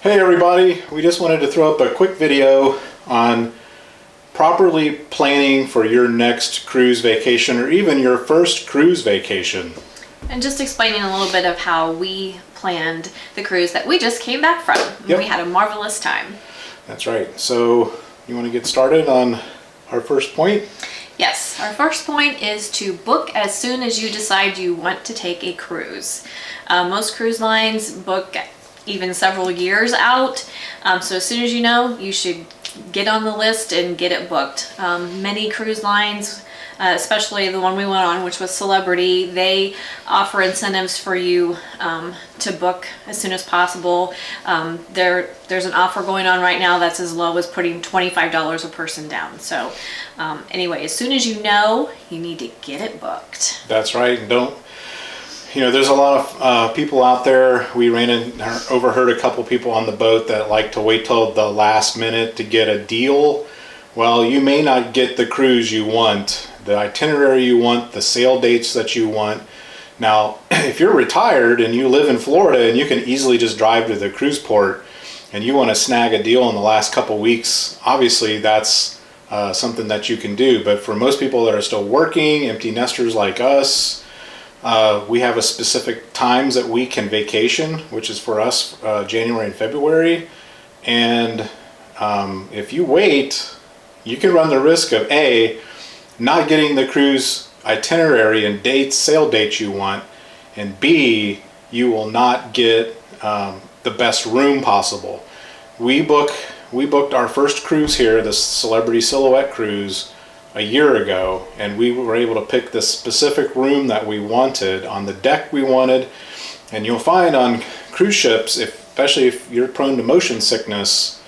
Hey everybody, we just wanted to throw up a quick video on properly planning for your next cruise vacation or even your first cruise vacation. And just explaining a little bit of how we planned the cruise that we just came back from. Yep. We had a marvelous time. That's right. So you want to get started on our first point? Yes, our first point is to book as soon as you decide you want to take a cruise. Most cruise lines book even several years out. So as soon as you know, you should get on the list and get it booked. Many cruise lines, especially the one we went on, which was Celebrity, they offer incentives for you to book as soon as possible. There's an offer going on right now that's as low as putting $25 a person down. So anyway, as soon as you know, you need to get it booked. That's right. And there's a lot of people out there. We overheard a couple people on the boat that like to wait till the last minute to get a deal. Well, you may not get the cruise you want, the itinerary you want, the sail dates that you want. Now, if you're retired and you live in Florida and you can easily just drive to the cruise port and you want to snag a deal in the last couple weeks, obviously that's something that you can do. But for most people that are still working, empty nesters like us, we have a specific times that we can vacation, which is for us January and February. And if you wait, you can run the risk of A, not getting the cruise itinerary and dates, sail dates you want, and B, you will not get the best room possible. We booked our first cruise here, the Celebrity Silhouette cruise, a year ago, and we were able to pick the specific room that we wanted on the deck we wanted. And you'll find on cruise ships, especially if you're prone to motion sickness,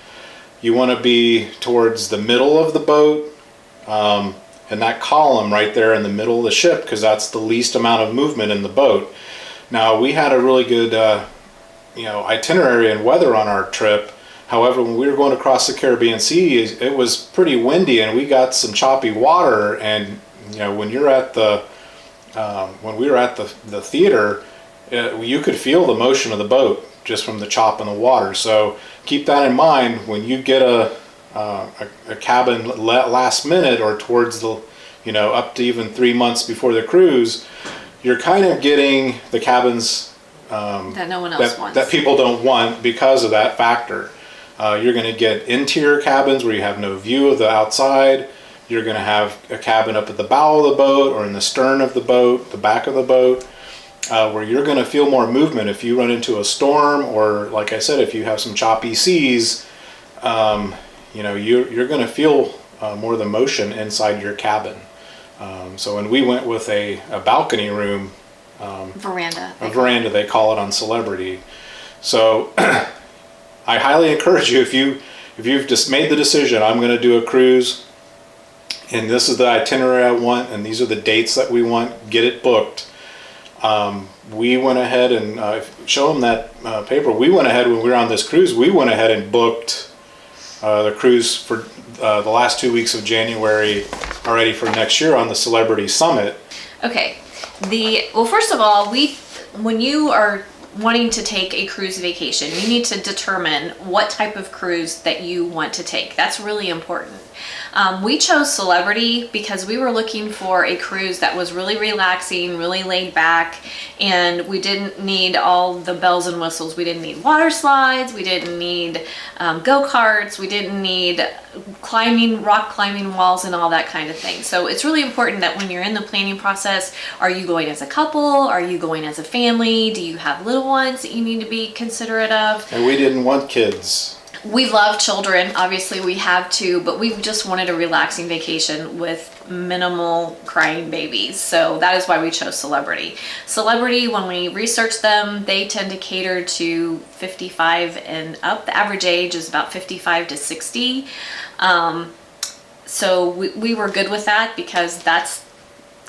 you want to be towards the middle of the boat and that column right there in the middle of the ship, because that's the least amount of movement in the boat. Now, we had a really good itinerary and weather on our trip. However, when we were going across the Caribbean Sea, it was pretty windy and we got some choppy water. And when we were at the theater, you could feel the motion of the boat just from the chop in the water. So keep that in mind when you get a cabin last minute or towards the up to even 3 months before the cruise. You're kind of getting the cabins that no one else wants, that people don't want because of that factor. You're going to get interior cabins where you have no view of the outside. You're going to have a cabin up at the bow of the boat or in the stern of the boat, the back of the boat, where you're going to feel more movement. If you run into a storm or, like I said, if you have some choppy seas, you're going to feel more of the motion inside your cabin. So when we went with a balcony room, veranda, they call it on Celebrity. So I highly encourage you, if you've just made the decision, I'm going to do a cruise, and this is the itinerary I want, and these are the dates that we want, get it booked. We went ahead and show them that paper. We went ahead when we were on this cruise. We went ahead and booked the cruise for the last 2 weeks of January already for next year on the Celebrity Summit. Okay. Well, first of all, when you are wanting to take a cruise vacation, you need to determine what type of cruise that you want to take. That's really important. We chose Celebrity because we were looking for a cruise that was really relaxing, really laid back, and we didn't need all the bells and whistles. We didn't need water slides, we didn't need go-karts, we didn't need rock climbing walls and all that kind of thing. So it's really important that when you're in the planning process, are you going as a couple? Are you going as a family? Do you have little ones that you need to be considerate of? And we didn't want kids. We love children, obviously we have two, but we just wanted a relaxing vacation with minimal crying babies. So that is why we chose Celebrity. Celebrity, when we researched them, they tend to cater to 55 and up. The average age is about 55 to 60. So we were good with that because that's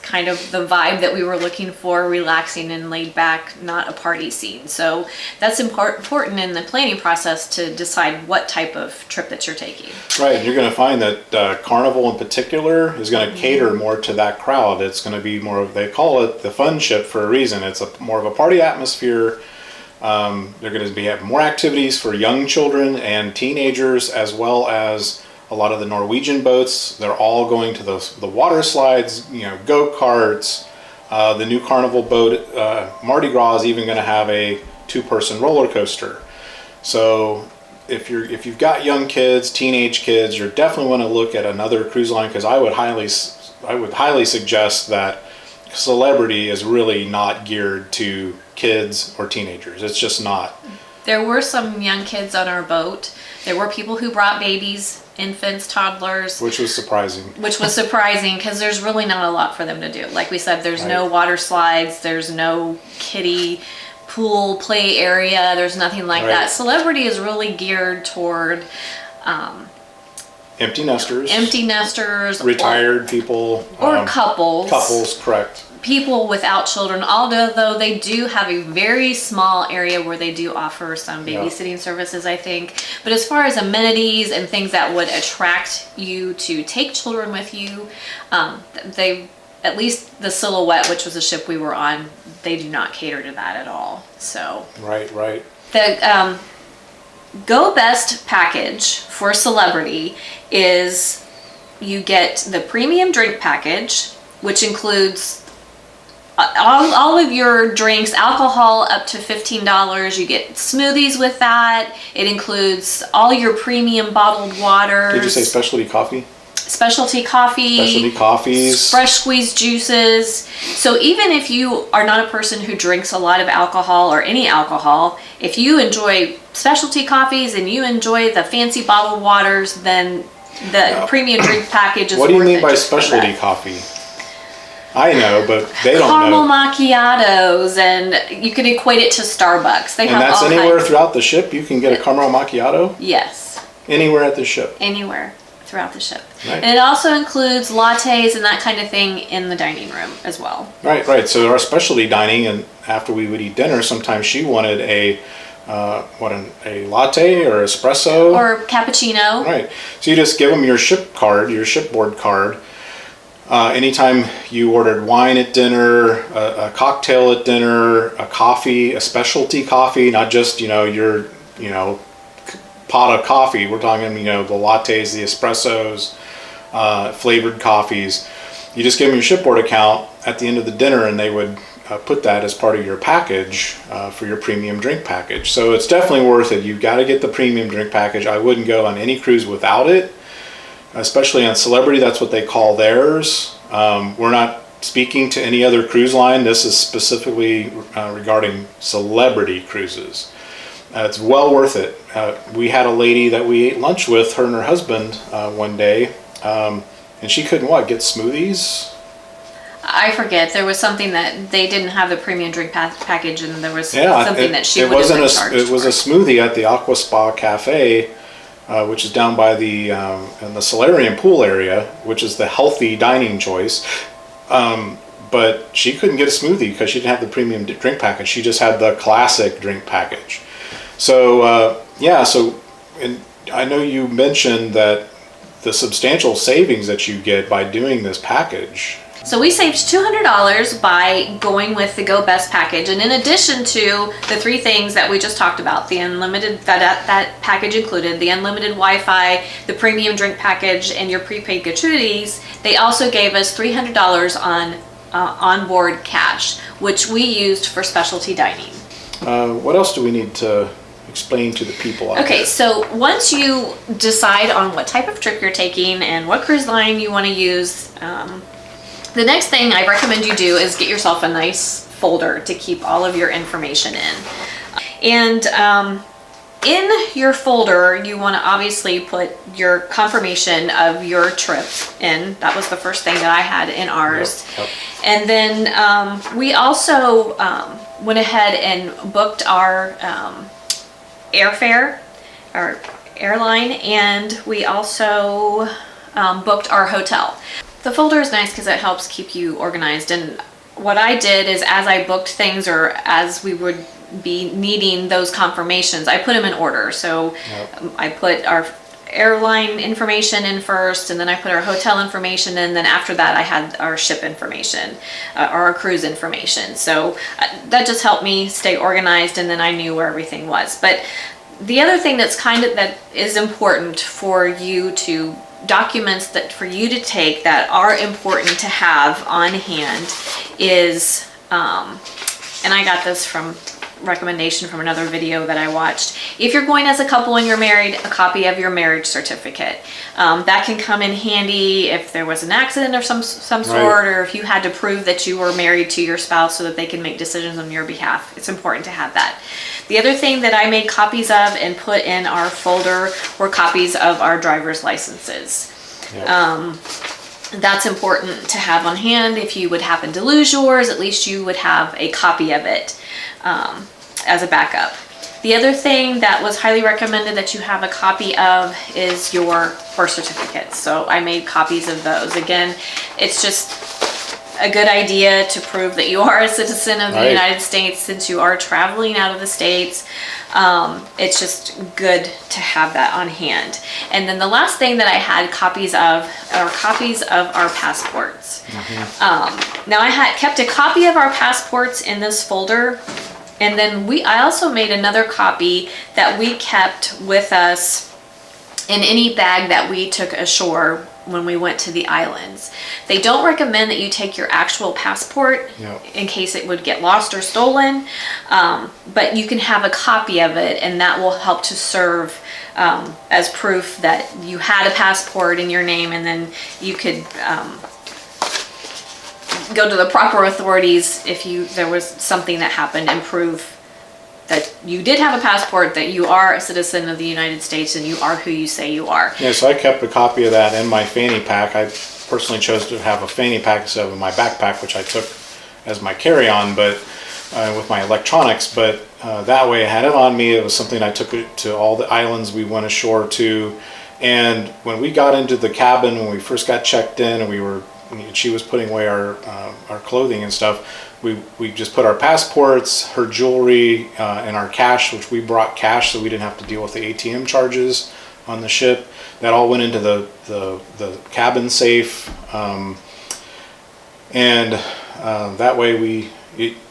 kind of the vibe that we were looking for, relaxing and laid back, not a party scene. So that's important in the planning process to decide what type of trip that you're taking. Right, you're going to find that Carnival in particular is going to cater more to that crowd. It's going to be more of, they call it the fun ship for a reason. It's more of a party atmosphere. They're going to have more activities for young children and teenagers, as well as a lot of the Norwegian boats. They're all going to the water slides, go-karts. The new carnival boat, Mardi Gras, is even going to have a 2-person roller coaster. So if you've got young kids, teenage kids, you're definitely want to look at another cruise line, because I would highly suggest that Celebrity is really not geared to kids or teenagers. It's just not. There were some young kids on our boat. There were people who brought babies, infants, toddlers. Which was surprising. Which was surprising, because there's really not a lot for them to do. Like we said, there's Right. no water slides, there's no kiddie pool play area, there's nothing like Right. that. Celebrity is really geared toward Empty nesters. empty nesters, Retired people. or couples. Couples, correct. People without children, although they do have a very small area where they do offer some babysitting services, I think. But as far as amenities and things that would attract you to take children with you, they, at least the Silhouette, which was the ship we were on, they do not cater to that at all. So Right. the Go Best package for Celebrity is you get the premium drink package, which includes all of your drinks, alcohol up to $15. You get smoothies with that. It includes all your premium bottled waters. Did you say specialty coffee? Specialty coffee. Specialty coffees. Fresh squeezed juices. So even if you are not a person who drinks a lot of alcohol or any alcohol, if you enjoy specialty coffees and you enjoy the fancy bottled waters, then the premium drink package is What do you worth mean it by just for specialty that. coffee? I know, but they don't Caramel know. macchiatos, and you can equate it to Starbucks. They And have that's all anywhere kinds. throughout the ship? You can get a caramel macchiato? Yes, Anywhere at the ship. anywhere throughout the ship. Right. And it also includes lattes and that kind of thing in the dining room as well. Right. So our specialty dining, and after we would eat dinner, sometimes she wanted a latte or espresso. Or cappuccino. Right. So you just give them your shipboard card. Anytime you ordered wine at dinner, a cocktail at dinner, a coffee, a specialty coffee, not just, your, pot of coffee. We're talking, the lattes, the espressos, flavored coffees. You just give them your shipboard account at the end of the dinner, and they would put that as part of your package for your premium drink package. So it's definitely worth it. You've got to get the premium drink package. I wouldn't go on any cruise without it, especially on Celebrity. That's what they call theirs. We're not speaking to any other cruise line. This is specifically regarding Celebrity cruises. It's well worth it. We had a lady that we ate lunch with, her and her husband, one day, and she couldn't get smoothies? I forget. There was something that they didn't have the premium drink package, and there was something that she would have been charged It was for. a smoothie at the Aqua Spa Cafe, which is down by the in the Solarium pool area, which is the healthy dining choice. But she couldn't get a smoothie because she didn't have the premium drink package. She just had the classic drink package. So and I know you mentioned that the substantial savings that you get by doing this package. So we saved $200 by going with the Go Best package, and in addition to the 3 things that we just talked about, the unlimited that package included the unlimited Wi-Fi, the premium drink package, and your prepaid gratuities, they also gave us $300 on onboard cash, which we used for specialty dining. What else do we need to explain to the people out Okay, there? so once you decide on what type of trip you're taking and what cruise line you want to use, the next thing I recommend you do is get yourself a nice folder to keep all of your information in. And in your folder, you want to obviously put your confirmation of your trip in. That was the first thing that I had in ours. Yep. And then we also went ahead and booked our airfare, our airline, and we also booked our hotel. The folder is nice because it helps keep you organized, and what I did is as I booked things or as we would be needing those confirmations, I put them in order. So I put our airline information in first, and then I put our hotel information in, then after that I had our ship information, or our cruise information. So that just helped me stay organized, and then I knew where everything was. But the other thing that is important for you to documents that for you to take that are important to have on hand is, and I got this from recommendation from another video that I watched. If you're going as a couple and you're married, a copy of your marriage certificate. That can come in handy if there was an accident of some sort, or if you had to prove that you were married to your spouse so that they can make decisions on your behalf. It's important to have that. The other thing that I made copies of and put in our folder were copies of our driver's licenses. Yep. That's important to have on hand. If you would happen to lose yours, at least you would have a copy of it as a backup. The other thing that was highly recommended that you have a copy of is your birth certificate. So I made copies of those. Again, it's just a good idea to prove that you are a citizen of the United States since you are traveling out of the States. It's just good to have that on hand. And then the last thing that I had copies of are copies of our passports. Now I kept a copy of our passports in this folder, and then I also made another copy that we kept with us in any bag that we took ashore when we went to the islands. They don't recommend that you take your actual passport in case it would get lost or stolen, but you can have a copy of it, and that will help to serve as proof that you had a passport in your name, and then you could go to the proper authorities if there was something that happened and prove that you did have a passport, that you are a citizen of the United States, and you are who you say you are. Yeah, so I kept a copy of that in my fanny pack. I personally chose to have a fanny pack instead of my backpack, which I took as my carry-on, but with my electronics. But that way I had it on me. It was something I took to all the islands we went ashore to. And when we got into the cabin, when we first got checked in, and she was putting away our clothing and stuff, we just put our passports, her jewelry, and our cash, which we brought cash so we didn't have to deal with the ATM charges on the ship. That all went into the cabin safe, and that way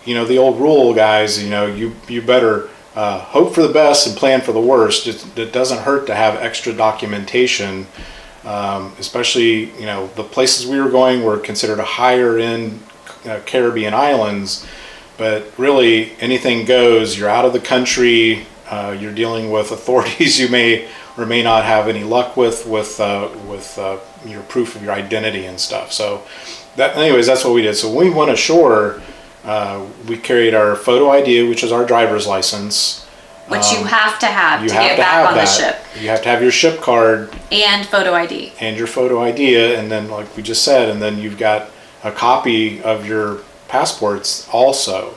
the old rule, guys, you better hope for the best and plan for the worst. It doesn't hurt to have extra documentation, especially the places we were going were considered a higher end Caribbean islands, but really anything goes. You're out of the country, you're dealing with authorities you may or may not have any luck with your proof of your identity and stuff. So that's what we did. So when we went ashore, we carried our photo ID, which is our driver's license, which you have to have to get back on the ship. You have to have your ship card and photo ID and your photo ID, and then like we just said, and then you've got a copy of your passports also,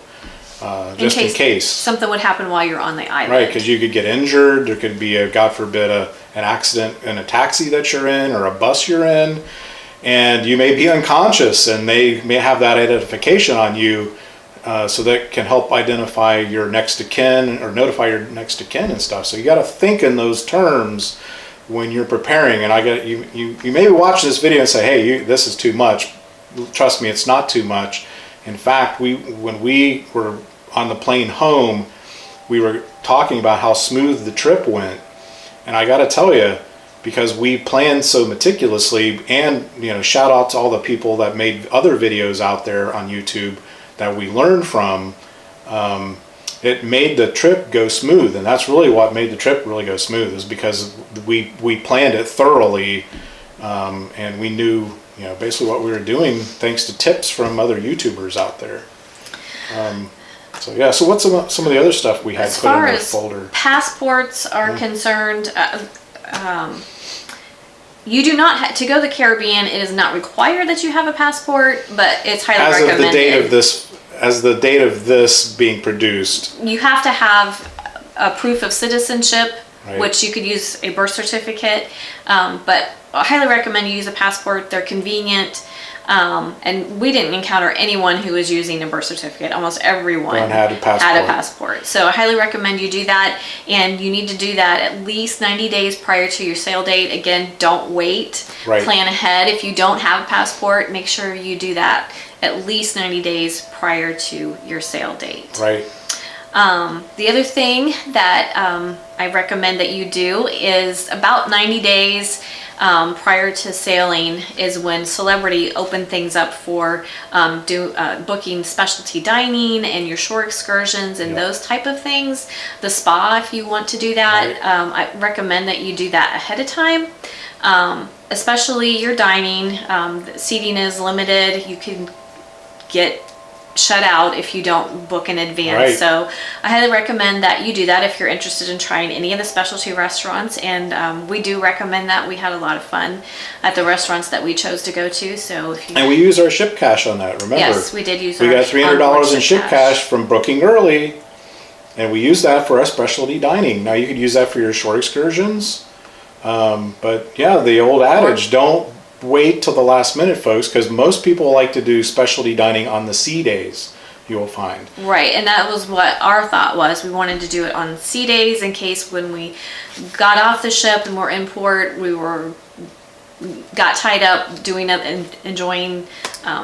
just in case something would happen while you're on the island. Right, because you could get injured. There could be God forbid, an accident in a taxi that you're in or a bus you're in, and you may be unconscious, and they may have that identification on you, so that can help identify your next of kin or notify your next of kin and stuff. So you got to think in those terms when you're preparing. And you may be watching this video and say, hey, this is too much. Trust me, it's not too much. In fact, when we were on the plane home, we were talking about how smooth the trip went. And I got to tell you, because we planned so meticulously, and shout out to all the people that made other videos out there on YouTube that we learned from, it made the trip go smooth. And that's really what made the trip really go smooth, is because we planned it thoroughly, and we knew basically what we were doing thanks to tips from other YouTubers out there. So what's some of the other stuff we had put in the folder? As far as passports are concerned, you do not to go to the Caribbean. It is not required that you have a passport, but it's highly recommended. As the date of this being produced, you have to have a proof of citizenship, which you could use a birth certificate, but I highly recommend you use a passport. They're convenient. And we didn't encounter anyone who was using a birth certificate. Almost everyone Everyone had a passport. So I highly recommend you do that. And you need to do that at least 90 days prior to your sale date. Again, don't wait. Right. Plan ahead. If you don't have a passport, make sure you do that at least 90 days prior to your sale date. Right. The other thing that I recommend that you do is about 90 days prior to sailing is when Celebrity opened things up for booking specialty dining and your shore excursions and those type of things. The spa, if you want to do that, I recommend that you do that ahead of time. Especially your dining, the seating is limited. You can get shut out if you don't book in advance. Right. So I highly recommend that you do that if you're interested in trying any of the specialty restaurants. And we do recommend that. We had a lot of fun at the restaurants that we chose to go to. So if you And we use our ship cash on that, remember? Yes, we did use We our got $300 in ship cash from booking early, and we use that for our specialty dining. Now you could use that for your shore excursions. But yeah, the old adage, don't wait till the last minute, folks, because most people like to do specialty dining on the sea days, you will find. Right, and that was what our thought was. We wanted to do it on sea days in case when we got off the ship and were in port, got tied up doing it and enjoying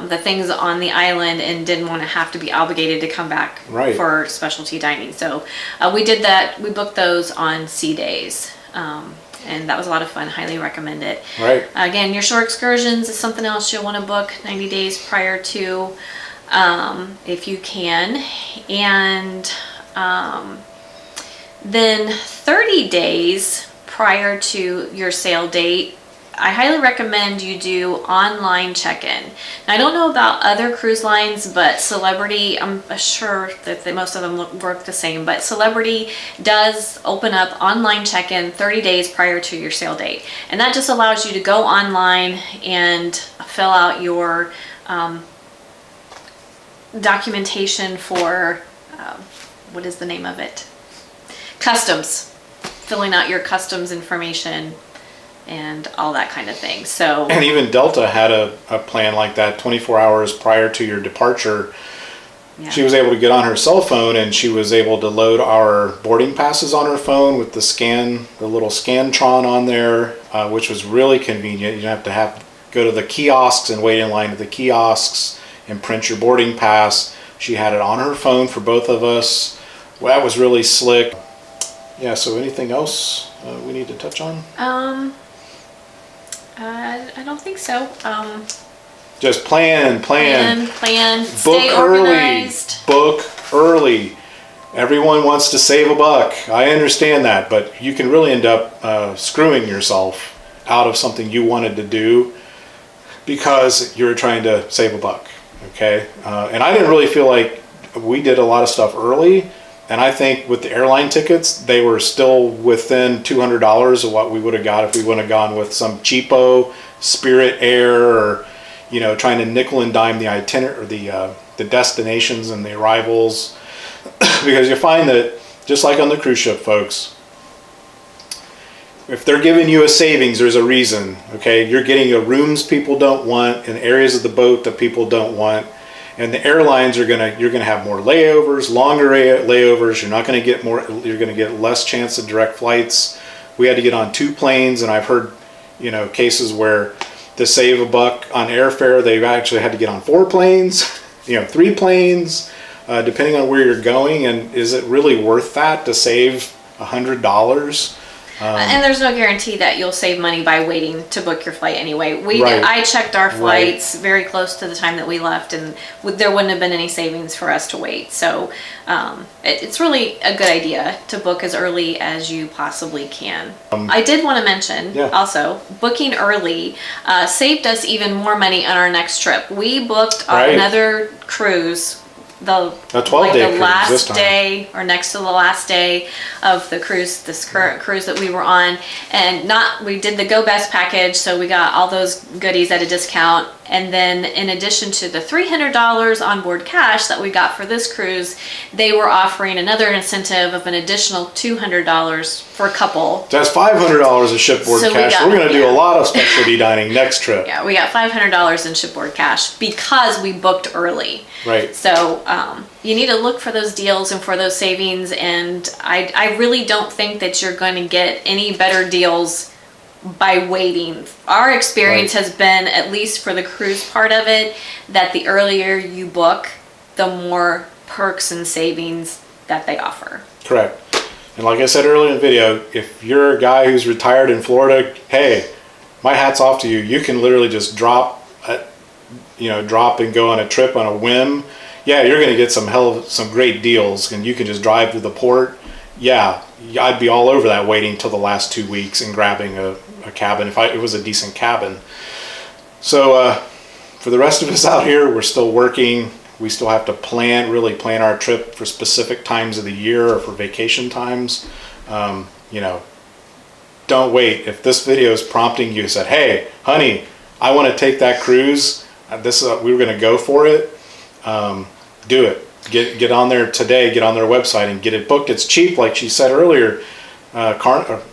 the things on the island and didn't want to have to be obligated to come back for specialty dining. So we did that. We booked those on sea days. And that was a lot of fun. Highly recommend it. Right. Again, your shore excursions is something else you'll want to book 90 days prior to, if you can. And then 30 days prior to your sale date, I highly recommend you do online check-in. Now, I don't know about other cruise lines, but Celebrity, I'm sure that most of them work the same, but Celebrity does open up online check-in 30 days prior to your sale date. And that just allows you to go online and fill out your documentation for, what is the name of it? Customs. Filling out your customs information and all that kind of thing. So, and even Delta had a plan like that 24 hours prior to your departure. Yeah. She was able to get on her cell phone and she was able to load our boarding passes on her phone with the little Scantron on there, which was really convenient. You didn't have to go to the kiosks and wait in line at the kiosks and print your boarding pass. She had it on her phone for both of us. Well, that was really slick. Yeah, so anything else we need to touch on? I don't think so. Just plan. Stay organized. Book early. Everyone wants to save a buck. I understand that, but you can really end up screwing yourself out of something you wanted to do because you're trying to save a buck. Okay, and I didn't really feel like we did a lot of stuff early. And I think with the airline tickets, they were still within $200 of what we would have got if we would have gone with some cheapo Spirit Air or, trying to nickel and dime the itinerary or the destinations and the arrivals. Because you find that just like on the cruise ship, folks, if they're giving you a savings, there's a reason. Okay, you're getting rooms people don't want in areas of the boat that people don't want. And the airlines you're gonna have more layovers, longer layovers. You're not gonna get more. You're gonna get less chance of direct flights. We had to get on 2 planes, and I've heard, cases where to save a buck on airfare, they've actually had to get on 4 planes, 3 planes, depending on where you're going. And is it really worth that to save $100? And there's no guarantee that you'll save money by waiting to book your flight anyway. I checked our flights very close to the time that we left, and there wouldn't have been any savings for us to wait. So it's really a good idea to book as early as you possibly can. I did want to mention also, booking early saved us even more money on our next trip. We booked another cruise the 12-day the last day or next to the last day of the cruise, this current cruise that we were on, and we did the Go Best package, so we got all those goodies at a discount. And then in addition to the $300 onboard cash that we got for this cruise, they were offering another incentive of an additional $200 for a couple. That's $500 of shipboard So we cash. got- We're going to do yeah. a lot of specialty dining next trip. Yeah, we got $500 in shipboard cash because we booked early. Right. So you need to look for those deals and for those savings. And I really don't think that you're going to get any better deals by waiting. Our experience Right. has been, at least for the cruise part of it, that the earlier you book, the more perks and savings that they offer. Correct. And like I said earlier in the video, if you're a guy who's retired in Florida, hey, my hat's off to you. You can literally just drop and go on a trip on a whim. Yeah, you're going to get some great deals, and you can just drive to the port. Yeah, I'd be all over that, waiting till the last 2 weeks and grabbing a cabin if it was a decent cabin. So for the rest of us out here, we're still working. We still have to really plan our trip for specific times of the year or for vacation times. Don't wait. If this video is prompting you, said, hey, honey, I want to take that cruise. We were going to go for it. Do it. Get on there today. Get on their website and get it booked. It's cheap, like she said earlier.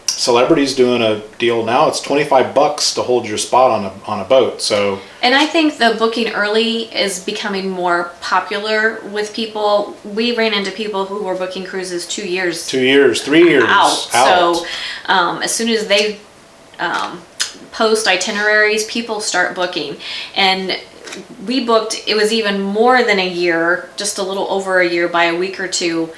Celebrity's doing a deal now. It's $25 to hold your spot on a boat. So. And I think the booking early is becoming more popular with people. We ran into people who were booking cruises 2 years 2 years, 3 years out. out. So as soon as they post itineraries, people start booking. And we booked, it was even more than a year, just a little over a year, by a week or two,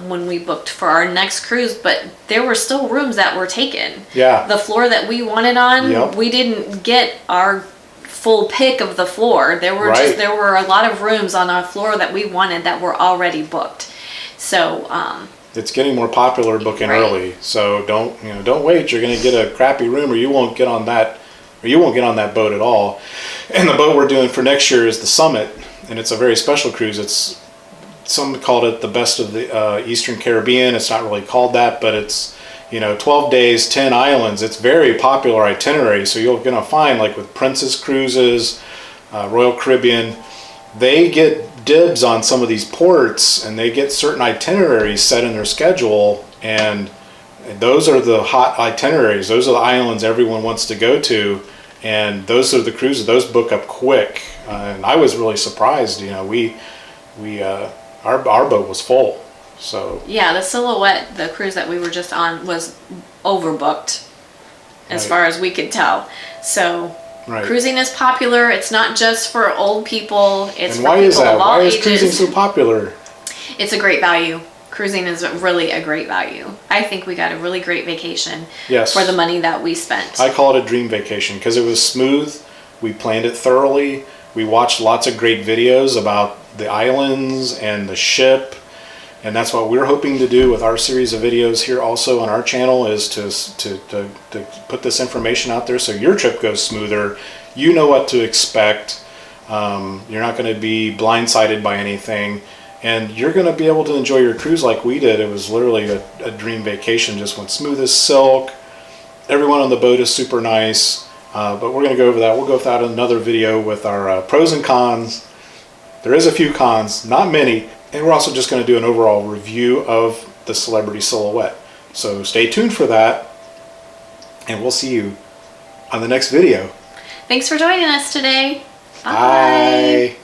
when we booked for our next cruise, but there were still rooms that were taken. Yeah. The floor that we wanted on, Yep. we didn't get our full pick of the floor. There were Right. there were a lot of rooms on a floor that we wanted that were already booked. So It's getting more popular booking Right. early. So don't wait. You're going to get a crappy room, or you won't get on that boat at all. And the boat we're doing for next year is the Summit, and it's a very special cruise. Some called it the best of the Eastern Caribbean. It's not really called that, but it's 12 days, 10 islands. It's very popular itinerary. So you're going to find, like with Princess Cruises, Royal Caribbean, they get dibs on some of these ports, and they get certain itineraries set in their schedule, and those are the hot itineraries. Those are the islands everyone wants to go to, and those are the cruises. Those book up quick, and I was really surprised. Our boat was full. So yeah, the Silhouette, the cruise that we were just on, was overbooked as Right. far as we could tell. So right. cruising is popular. It's not just for old people. It's And for why people is that? of all Why is ages. cruising so popular? It's a great value. Cruising is really a great value. I think we got a really great vacation Yes. for the money that we spent. I call it a dream vacation because it was smooth. We planned it thoroughly. We watched lots of great videos about the islands and the ship. And that's what we're hoping to do with our series of videos here also on our channel, is to put this information out there so your trip goes smoother. You know what to expect. You're not going to be blindsided by anything. And you're going to be able to enjoy your cruise like we did. It was literally a dream vacation. Just went smooth as silk. Everyone on the boat is super nice. But we're going to go over that. We'll go over that in another video with our pros and cons. There is a few cons, not many. And we're also just going to do an overall review of the Celebrity Silhouette. So stay tuned for that. And we'll see you on the next video. Thanks for joining us today. Bye.